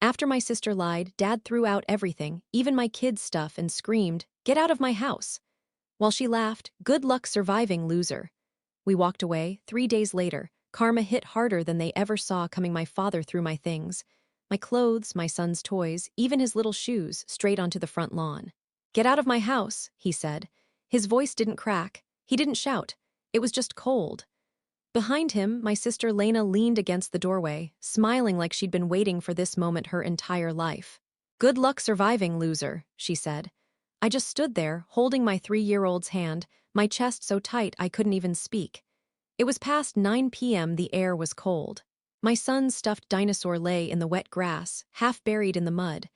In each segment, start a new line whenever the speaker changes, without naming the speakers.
After my sister lied, Dad threw out everything, even my kids' stuff, and screamed, "Get out of my house!" While she laughed, "Good luck surviving, loser." We walked away. 3 days later, karma hit harder than they ever saw coming. My father threw my things, my clothes, my son's toys, even his little shoes, straight onto the front lawn. "Get out of my house," he said. His voice didn't crack. He didn't shout. It was just cold. Behind him, my sister Lena leaned against the doorway, smiling like she'd been waiting for this moment her entire life. "Good luck surviving, loser," she said. I just stood there, holding my 3-year-old's hand, my chest so tight I couldn't even speak. It was past 9 p.m., the air was cold. My son's stuffed dinosaur lay in the wet grass, half buried in the mud.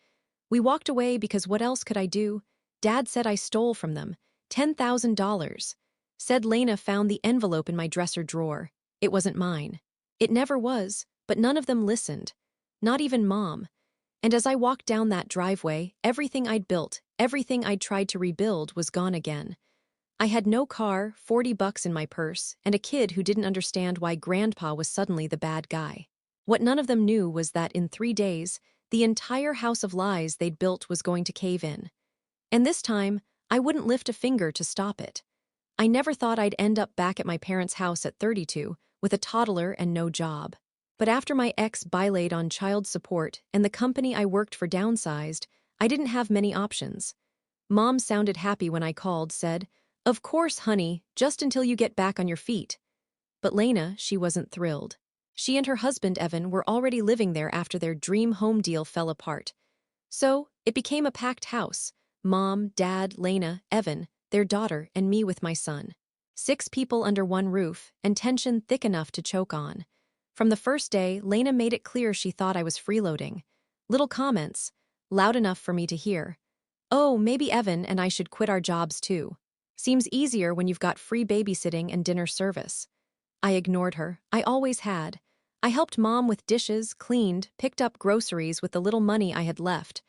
We walked away because what else could I do? Dad said I stole from them. $10,000. Said Lena found the envelope in my dresser drawer. It wasn't mine. It never was, but none of them listened. Not even Mom. And as I walked down that driveway, everything I'd built, everything I'd tried to rebuild was gone again. I had no car, $40 in my purse, and a kid who didn't understand why Grandpa was suddenly the bad guy. What none of them knew was that in 3 days, the entire house of lies they'd built was going to cave in. And this time, I wouldn't lift a finger to stop it. I never thought I'd end up back at my parents' house at 32, with a toddler and no job. But after my ex bilaid on child support and the company I worked for downsized, I didn't have many options. Mom sounded happy when I called, said, "Of course, honey, just until you get back on your feet." But Lena, she wasn't thrilled. She and her husband, Evan, were already living there after their dream home deal fell apart. So, it became a packed house. Mom, Dad, Lena, Evan, their daughter, and me with my son. 6 people under one roof, and tension thick enough to choke on. From the first day, Lena made it clear she thought I was freeloading. Little comments, loud enough for me to hear. "Oh, maybe Evan and I should quit our jobs too. Seems easier when you've got free babysitting and dinner service." I ignored her. I always had. I helped Mom with dishes, cleaned, picked up groceries with the little money I had left.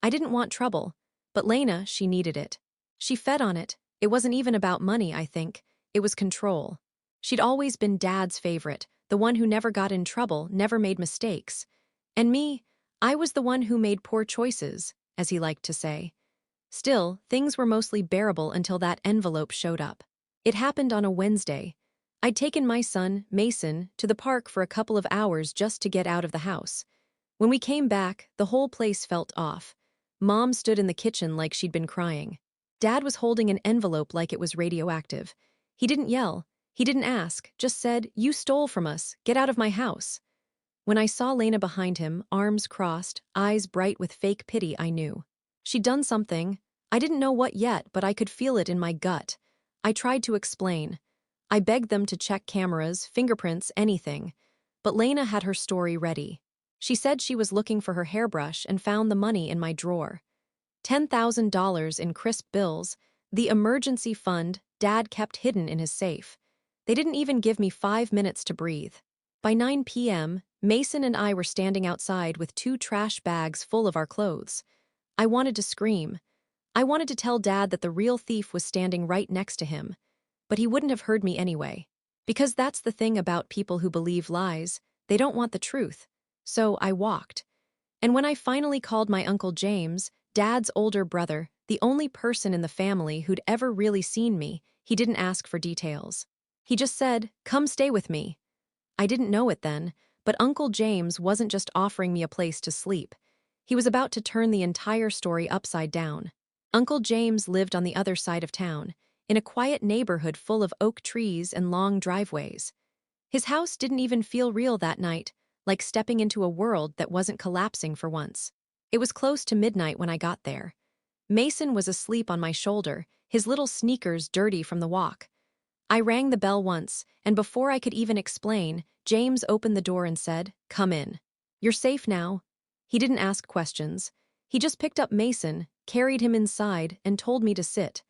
I didn't want trouble. But Lena, she needed it. She fed on it. It wasn't even about money, I think. It was control. She'd always been Dad's favorite, the one who never got in trouble, never made mistakes. And me, I was the one who made poor choices, as he liked to say. Still, things were mostly bearable until that envelope showed up. It happened on a Wednesday. I'd taken my son, Mason, to the park for a couple of hours just to get out of the house. When we came back, the whole place felt off. Mom stood in the kitchen like she'd been crying. Dad was holding an envelope like it was radioactive. He didn't yell. He didn't ask, just said, "You stole from us. Get out of my house." When I saw Lena behind him, arms crossed, eyes bright with fake pity, I knew. She'd done something. I didn't know what yet, but I could feel it in my gut. I tried to explain. I begged them to check cameras, fingerprints, anything. But Lena had her story ready. She said she was looking for her hairbrush and found the money in my drawer. $10,000 in crisp bills, the emergency fund Dad kept hidden in his safe. They didn't even give me 5 minutes to breathe. By 9 p.m., Mason and I were standing outside with 2 trash bags full of our clothes. I wanted to scream. I wanted to tell Dad that the real thief was standing right next to him. But he wouldn't have heard me anyway. Because that's the thing about people who believe lies, they don't want the truth. So I walked. And when I finally called my Uncle James, Dad's older brother, the only person in the family who'd ever really seen me, he didn't ask for details. He just said, "Come stay with me." I didn't know it then, but Uncle James wasn't just offering me a place to sleep. He was about to turn the entire story upside down. Uncle James lived on the other side of town, in a quiet neighborhood full of oak trees and long driveways. His house didn't even feel real that night, like stepping into a world that wasn't collapsing for once. It was close to midnight when I got there. Mason was asleep on my shoulder, his little sneakers dirty from the walk. I rang the bell once, and before I could even explain, James opened the door and said, "Come in. You're safe now." He didn't ask questions. He just picked up Mason, carried him inside, and told me to sit.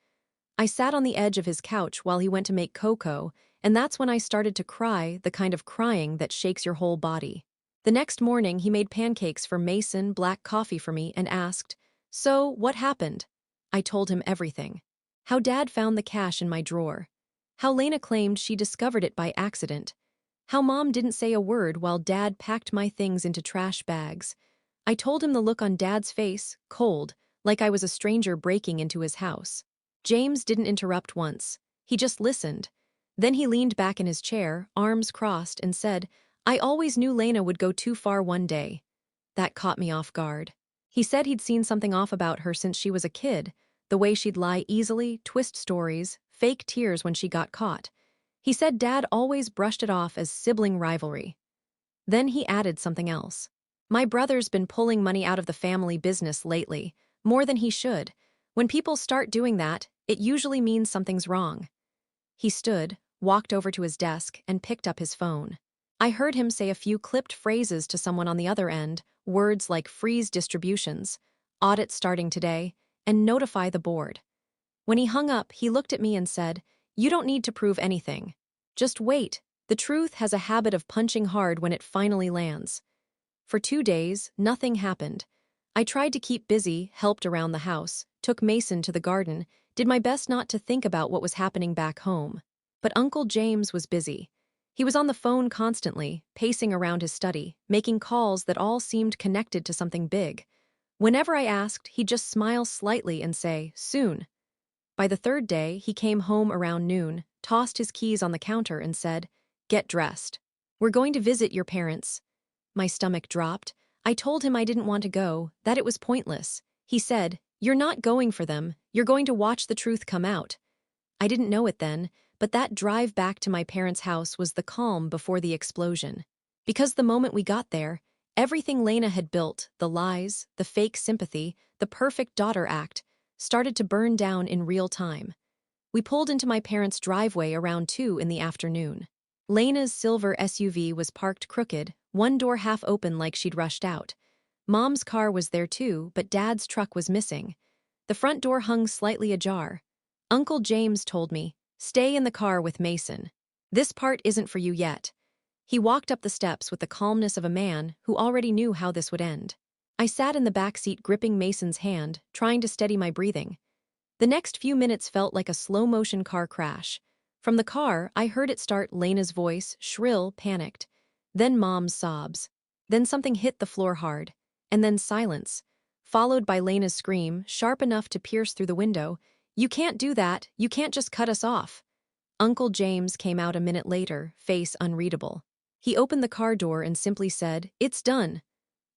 I sat on the edge of his couch while he went to make cocoa, and that's when I started to cry, the kind of crying that shakes your whole body. The next morning, he made pancakes for Mason, black coffee for me, and asked, "So, what happened?" I told him everything. How Dad found the cash in my drawer. How Lena claimed she discovered it by accident. How Mom didn't say a word while Dad packed my things into trash bags. I told him the look on Dad's face, cold, like I was a stranger breaking into his house. James didn't interrupt once. He just listened. Then he leaned back in his chair, arms crossed, and said, "I always knew Lena would go too far one day." That caught me off guard. He said he'd seen something off about her since she was a kid, the way she'd lie easily, twist stories, fake tears when she got caught. He said Dad always brushed it off as sibling rivalry. Then he added something else. "My brother's been pulling money out of the family business lately, more than he should. When people start doing that, it usually means something's wrong." He stood, walked over to his desk, and picked up his phone. I heard him say a few clipped phrases to someone on the other end, words like freeze distributions, audit starting today, and notify the board. When he hung up, he looked at me and said, "You don't need to prove anything. Just wait. The truth has a habit of punching hard when it finally lands." For 2 days, nothing happened. I tried to keep busy, helped around the house, took Mason to the garden, did my best not to think about what was happening back home. But Uncle James was busy. He was on the phone constantly, pacing around his study, making calls that all seemed connected to something big. Whenever I asked, he'd just smile slightly and say, "Soon." By the third day, he came home around noon, tossed his keys on the counter and said, "Get dressed. We're going to visit your parents." My stomach dropped. I told him I didn't want to go, that it was pointless. He said, "You're not going for them, you're going to watch the truth come out." I didn't know it then, but that drive back to my parents' house was the calm before the explosion. Because the moment we got there, everything Lena had built, the lies, the fake sympathy, the perfect daughter act, started to burn down in real time. We pulled into my parents' driveway around 2 in the afternoon. Lena's silver SUV was parked crooked, one door half open like she'd rushed out. Mom's car was there too, but Dad's truck was missing. The front door hung slightly ajar. Uncle James told me, "Stay in the car with Mason. This part isn't for you yet." He walked up the steps with the calmness of a man who already knew how this would end. I sat in the back seat gripping Mason's hand, trying to steady my breathing. The next few minutes felt like a slow-motion car crash. From the car, I heard it start. Lena's voice, shrill, panicked. Then Mom's sobs. Then something hit the floor hard. And then silence. Followed by Lena's scream, sharp enough to pierce through the window, "You can't do that, you can't just cut us off." Uncle James came out a minute later, face unreadable. He opened the car door and simply said, "It's done."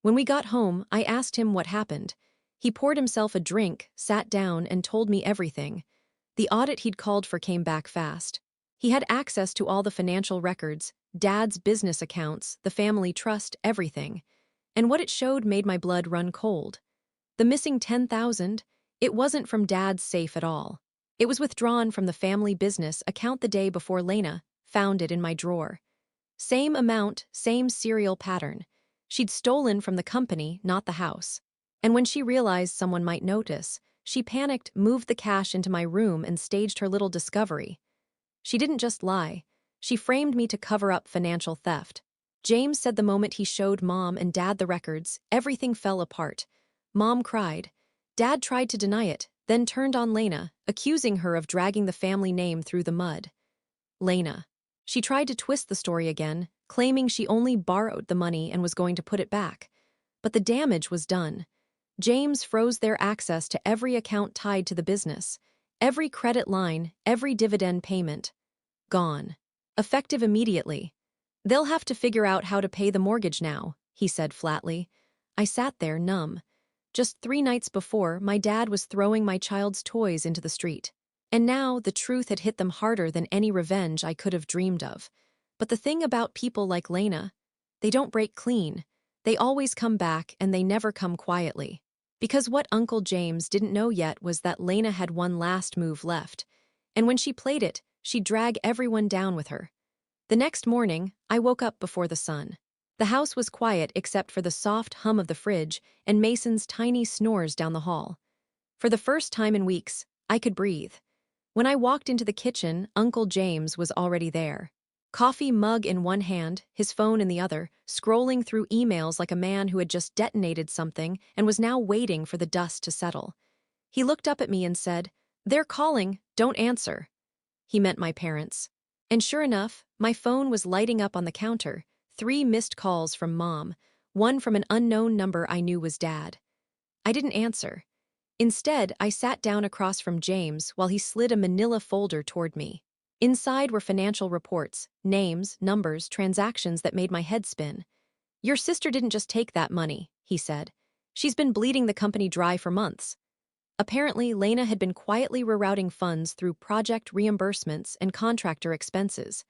When we got home, I asked him what happened. He poured himself a drink, sat down, and told me everything. The audit he'd called for came back fast. He had access to all the financial records, Dad's business accounts, the family trust, everything. And what it showed made my blood run cold. The missing 10,000, it wasn't from Dad's safe at all. It was withdrawn from the family business account the day before Lena found it in my drawer. Same amount, same serial pattern. She'd stolen from the company, not the house. And when she realized someone might notice, she panicked, moved the cash into my room, and staged her little discovery. She didn't just lie. She framed me to cover up financial theft. James said the moment he showed Mom and Dad the records, everything fell apart. Mom cried. Dad tried to deny it, then turned on Lena, accusing her of dragging the family name through the mud. Lena. She tried to twist the story again, claiming she only borrowed the money and was going to put it back. But the damage was done. James froze their access to every account tied to the business. Every credit line, every dividend payment. Gone. Effective immediately. "They'll have to figure out how to pay the mortgage now," he said flatly. I sat there, numb. Just 3 nights before, my dad was throwing my child's toys into the street. And now, the truth had hit them harder than any revenge I could have dreamed of. But the thing about people like Lena, they don't break clean. They always come back, and they never come quietly. Because what Uncle James didn't know yet was that Lena had one last move left. And when she played it, she'd drag everyone down with her. The next morning, I woke up before the sun. The house was quiet except for the soft hum of the fridge and Mason's tiny snores down the hall. For the first time in weeks, I could breathe. When I walked into the kitchen, Uncle James was already there. Coffee mug in one hand, his phone in the other, scrolling through emails like a man who had just detonated something and was now waiting for the dust to settle. He looked up at me and said, "They're calling, don't answer." He meant my parents. And sure enough, my phone was lighting up on the counter, 3 missed calls from Mom, one from an unknown number I knew was Dad. I didn't answer. Instead, I sat down across from James while he slid a manila folder toward me. Inside were financial reports, names, numbers, transactions that made my head spin. "Your sister didn't just take that money," he said. "She's been bleeding the company dry for months." Apparently, Lena had been quietly rerouting funds through project reimbursements and contractor expenses.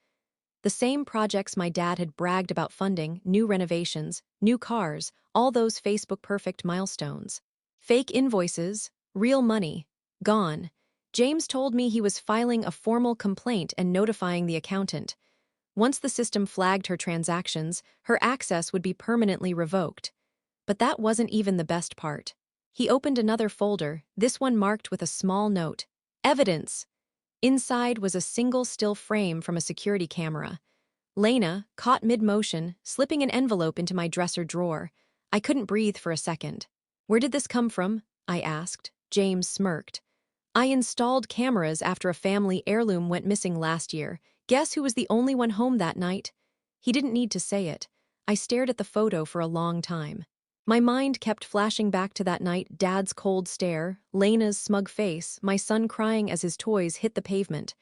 The same projects my dad had bragged about funding, new renovations, new cars, all those Facebook-perfect milestones. Fake invoices, real money, gone. James told me he was filing a formal complaint and notifying the accountant. Once the system flagged her transactions, her access would be permanently revoked. But that wasn't even the best part. He opened another folder, this one marked with a small note. Evidence. Inside was a single still frame from a security camera. Lena, caught mid-motion, slipping an envelope into my dresser drawer. I couldn't breathe for a second. "Where did this come from?" I asked. James smirked. "I installed cameras after a family heirloom went missing last year. Guess who was the only one home that night?" He didn't need to say it. I stared at the photo for a long time. My mind kept flashing back to that night, Dad's cold stare, Lena's smug face, my son crying as his toys hit the pavement.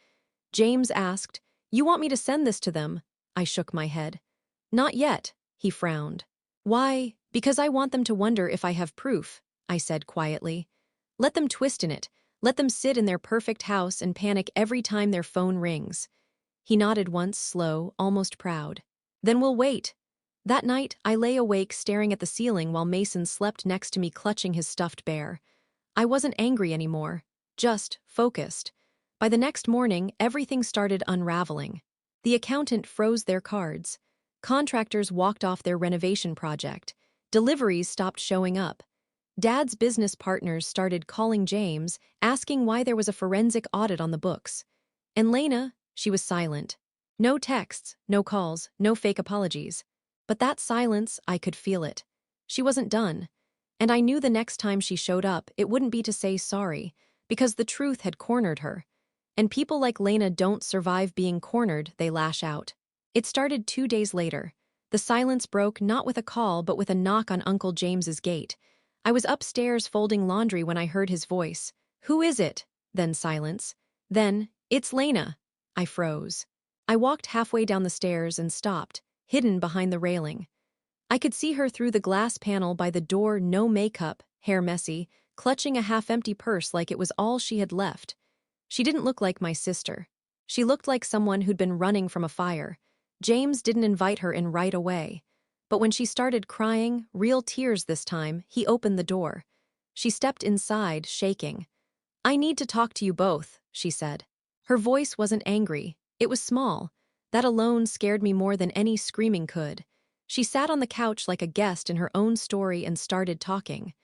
James asked, "You want me to send this to them?" I shook my head. "Not yet," he frowned. "Why?" "Because I want them to wonder if I have proof," I said quietly. "Let them twist in it. Let them sit in their perfect house and panic every time their phone rings." He nodded once, slow, almost proud. "Then we'll wait." That night, I lay awake staring at the ceiling while Mason slept next to me clutching his stuffed bear. I wasn't angry anymore, just focused. By the next morning, everything started unraveling. The accountant froze their cards. Contractors walked off their renovation project. Deliveries stopped showing up. Dad's business partners started calling James, asking why there was a forensic audit on the books. And Lena, she was silent. No texts, no calls, no fake apologies. But that silence, I could feel it. She wasn't done. And I knew the next time she showed up, it wouldn't be to say sorry, because the truth had cornered her. And people like Lena don't survive being cornered, they lash out. It started 2 days later. The silence broke not with a call but with a knock on Uncle James's gate. I was upstairs folding laundry when I heard his voice. "Who is it?" Then silence. Then, "It's Lena." I froze. I walked halfway down the stairs and stopped, hidden behind the railing. I could see her through the glass panel by the door, no makeup, hair messy, clutching a half-empty purse like it was all she had left. She didn't look like my sister. She looked like someone who'd been running from a fire. James didn't invite her in right away. But when she started crying, real tears this time, he opened the door. She stepped inside, shaking. "I need to talk to you both," she said. Her voice wasn't angry. It was small. That alone scared me more than any screaming could. She sat on the couch like a guest in her own story and started talking.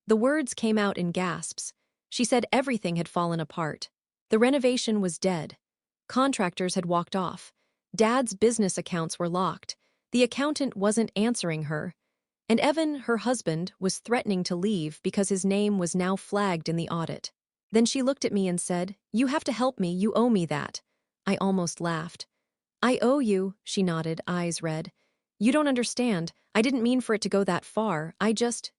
The words came out in gasps. She said everything had fallen apart. The renovation was dead. Contractors had walked off. Dad's business accounts were locked. The accountant wasn't answering her. And Evan, her husband, was threatening to leave because his name was now flagged in the audit. Then she looked at me and said, "You have to help me, you owe me that." I almost laughed. "I owe you," she nodded, eyes red. "You don't understand. I didn't mean for it to go that far.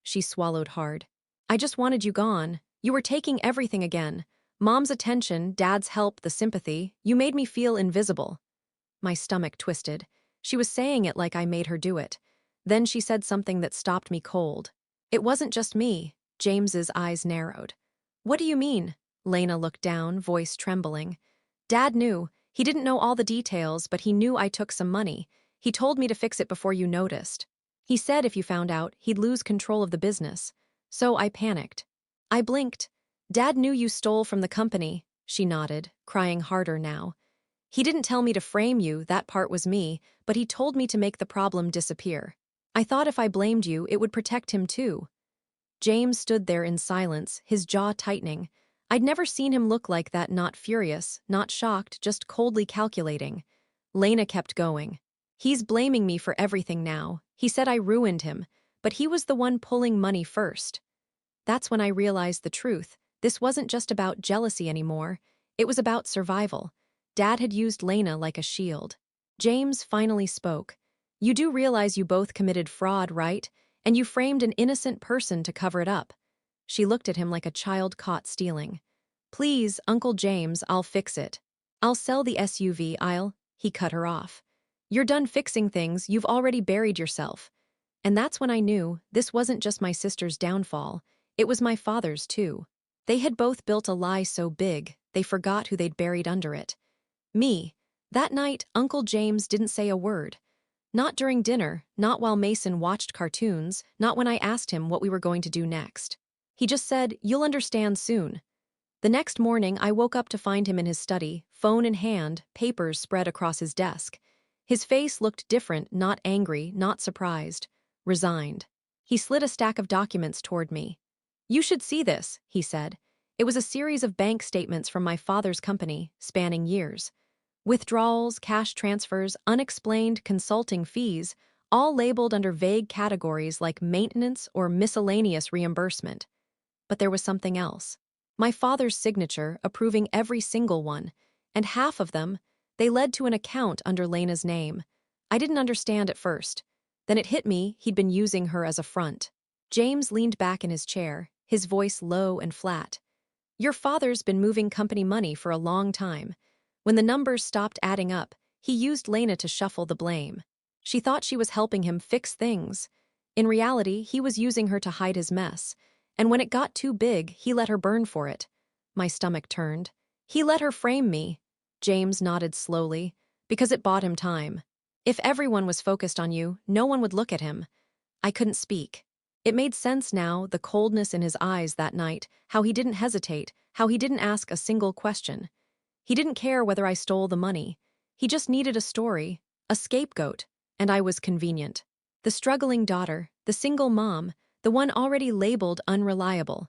She swallowed hard. "I just wanted you gone. You were taking everything again. Mom's attention, Dad's help, the sympathy. You made me feel invisible." My stomach twisted. She was saying it like I made her do it. Then she said something that stopped me cold. "It wasn't just me." James's eyes narrowed. "What do you mean?" Lena looked down, voice trembling. "Dad knew. He didn't know all the details, but he knew I took some money. He told me to fix it before you noticed. He said if you found out, he'd lose control of the business. So I panicked." I blinked. "Dad knew you stole from the company," she nodded, crying harder now. "He didn't tell me to frame you, that part was me, but he told me to make the problem disappear. I thought if I blamed you, it would protect him too." James stood there in silence, his jaw tightening. I'd never seen him look like that, not furious, not shocked, just coldly calculating. Lena kept going. "He's blaming me for everything now. He said I ruined him, but he was the one pulling money first." That's when I realized the truth. This wasn't just about jealousy anymore. It was about survival. Dad had used Lena like a shield. James finally spoke. You do realize you both committed fraud, right? And you framed an innocent person to cover it up. She looked at him like a child caught stealing. Please, Uncle James, I'll fix it. I'll sell the SUV, He cut her off. You're done fixing things, you've already buried yourself. And that's when I knew this wasn't just my sister's downfall, it was my father's too. They had both built a lie so big, they forgot who they'd buried under it. Me. That night, Uncle James didn't say a word. Not during dinner, not while Mason watched cartoons, not when I asked him what we were going to do next. He just said, "You'll understand soon." The next morning, I woke up to find him in his study, phone in hand, papers spread across his desk. His face looked different, not angry, not surprised. Resigned. He slid a stack of documents toward me. "You should see this," he said. It was a series of bank statements from my father's company, spanning years. Withdrawals, cash transfers, unexplained consulting fees, all labeled under vague categories like maintenance or miscellaneous reimbursement. But there was something else. My father's signature approving every single one, and half of them, they led to an account under Lena's name. I didn't understand at first. Then it hit me he'd been using her as a front. James leaned back in his chair, his voice low and flat. Your father's been moving company money for a long time. When the numbers stopped adding up, he used Lena to shuffle the blame. She thought she was helping him fix things. In reality, he was using her to hide his mess. And when it got too big, he let her burn for it. My stomach turned. He let her frame me. James nodded slowly, because it bought him time. If everyone was focused on you, no one would look at him. I couldn't speak. It made sense now, the coldness in his eyes that night, how he didn't hesitate, how he didn't ask a single question. He didn't care whether I stole the money. He just needed a story, a scapegoat, and I was convenient. The struggling daughter, the single mom, the one already labeled unreliable.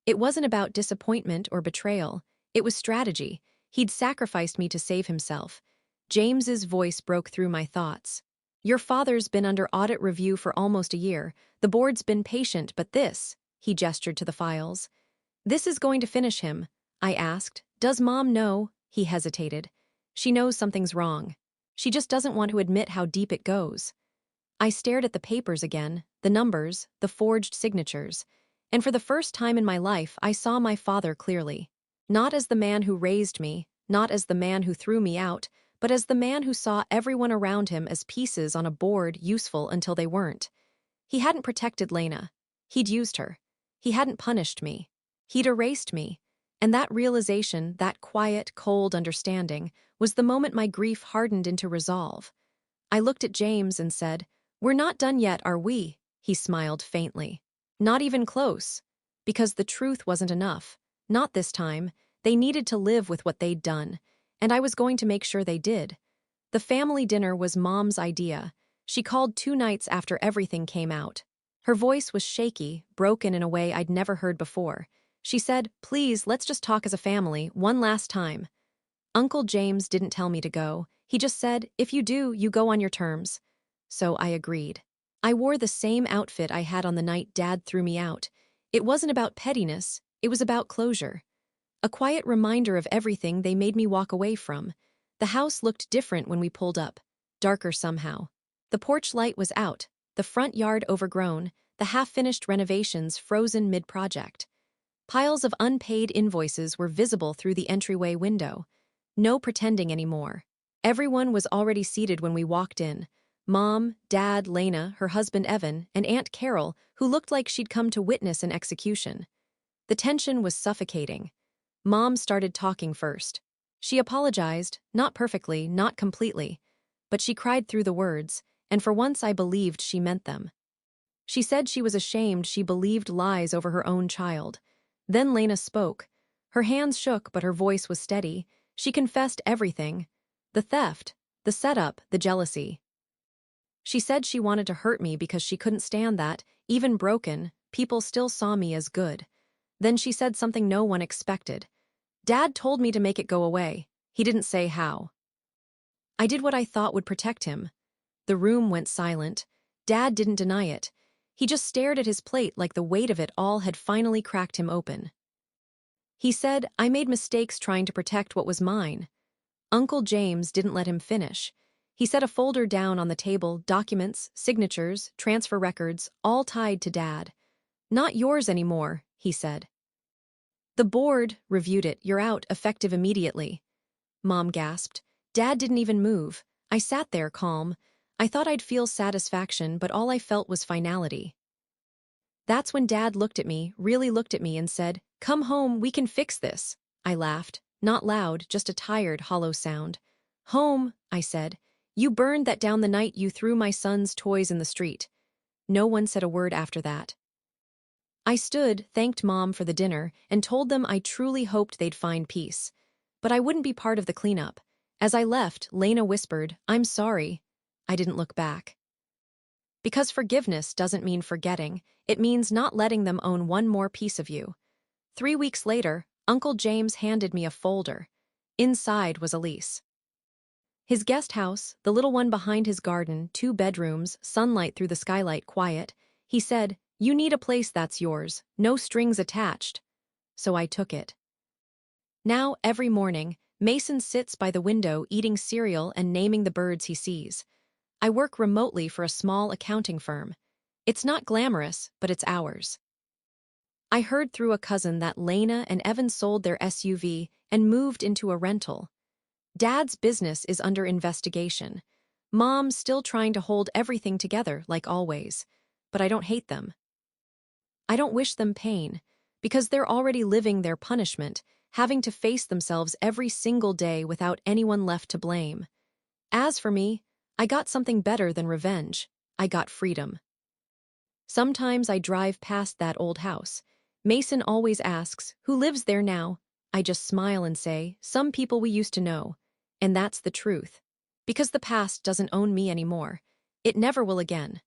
It wasn't about disappointment or betrayal. It was strategy. He'd sacrificed me to save himself. James's voice broke through my thoughts. Your father's been under audit review for almost a year. The board's been patient, but this, he gestured to the files. This is going to finish him, I asked. Does Mom know? He hesitated. She knows something's wrong. She just doesn't want to admit how deep it goes. I stared at the papers again, the numbers, the forged signatures, and for the first time in my life I saw my father clearly. Not as the man who raised me, not as the man who threw me out, but as the man who saw everyone around him as pieces on a board useful until they weren't. He hadn't protected Lena. He'd used her. He hadn't punished me. He'd erased me. And that realization, that quiet, cold understanding, was the moment my grief hardened into resolve. I looked at James and said, "We're not done yet, are we?" He smiled faintly. "Not even close." Because the truth wasn't enough. Not this time. They needed to live with what they'd done. And I was going to make sure they did. The family dinner was Mom's idea. She called 2 nights after everything came out. Her voice was shaky, broken in a way I'd never heard before. She said, "Please, let's just talk as a family, one last time." Uncle James didn't tell me to go. He just said, "If you do, you go on your terms." So I agreed. I wore the same outfit I had on the night Dad threw me out. It wasn't about pettiness, it was about closure. A quiet reminder of everything they made me walk away from. The house looked different when we pulled up, darker somehow. The porch light was out, the front yard overgrown, the half-finished renovations frozen mid-project. Piles of unpaid invoices were visible through the entryway window. No pretending anymore. Everyone was already seated when we walked in. Mom, Dad, Lena, her husband Evan, and Aunt Carol, who looked like she'd come to witness an execution. The tension was suffocating. Mom started talking first. She apologized, not perfectly, not completely, but she cried through the words, and for once I believed she meant them. She said she was ashamed she believed lies over her own child. Then Lena spoke. Her hands shook, but her voice was steady. She confessed everything. The theft, the setup, the jealousy. She said she wanted to hurt me because she couldn't stand that, even broken, people still saw me as good. Then she said something no one expected. Dad told me to make it go away. He didn't say how. I did what I thought would protect him. The room went silent. Dad didn't deny it. He just stared at his plate like the weight of it all had finally cracked him open. He said, "I made mistakes trying to protect what was mine." Uncle James didn't let him finish. He set a folder down on the table, documents, signatures, transfer records, all tied to Dad. "Not yours anymore," he said. "The board reviewed it. You're out, effective immediately." Mom gasped. Dad didn't even move. I sat there calm. I thought I'd feel satisfaction, but all I felt was finality. That's when Dad looked at me, really looked at me, and said, "Come home, we can fix this." I laughed. Not loud, just a tired, hollow sound. "Home," I said. "You burned that down the night you threw my son's toys in the street." No one said a word after that. I stood, thanked Mom for the dinner, and told them I truly hoped they'd find peace. But I wouldn't be part of the cleanup. As I left, Lena whispered, "I'm sorry." I didn't look back. Because forgiveness doesn't mean forgetting, it means not letting them own one more piece of you. 3 weeks later, Uncle James handed me a folder. Inside was a lease. His guest house, the little one behind his garden, 2 bedrooms, sunlight through the skylight, quiet. He said, "You need a place that's yours, no strings attached." So I took it. Now, every morning, Mason sits by the window eating cereal and naming the birds he sees. I work remotely for a small accounting firm. It's not glamorous, but it's ours. I heard through a cousin that Lena and Evan sold their SUV and moved into a rental. Dad's business is under investigation. Mom's still trying to hold everything together, like always. But I don't hate them. I don't wish them pain, because they're already living their punishment, having to face themselves every single day without anyone left to blame. As for me, I got something better than revenge. I got freedom. Sometimes I drive past that old house. Mason always asks, "Who lives there now?" I just smile and say, "Some people we used to know." And that's the truth. Because the past doesn't own me anymore. It never will again.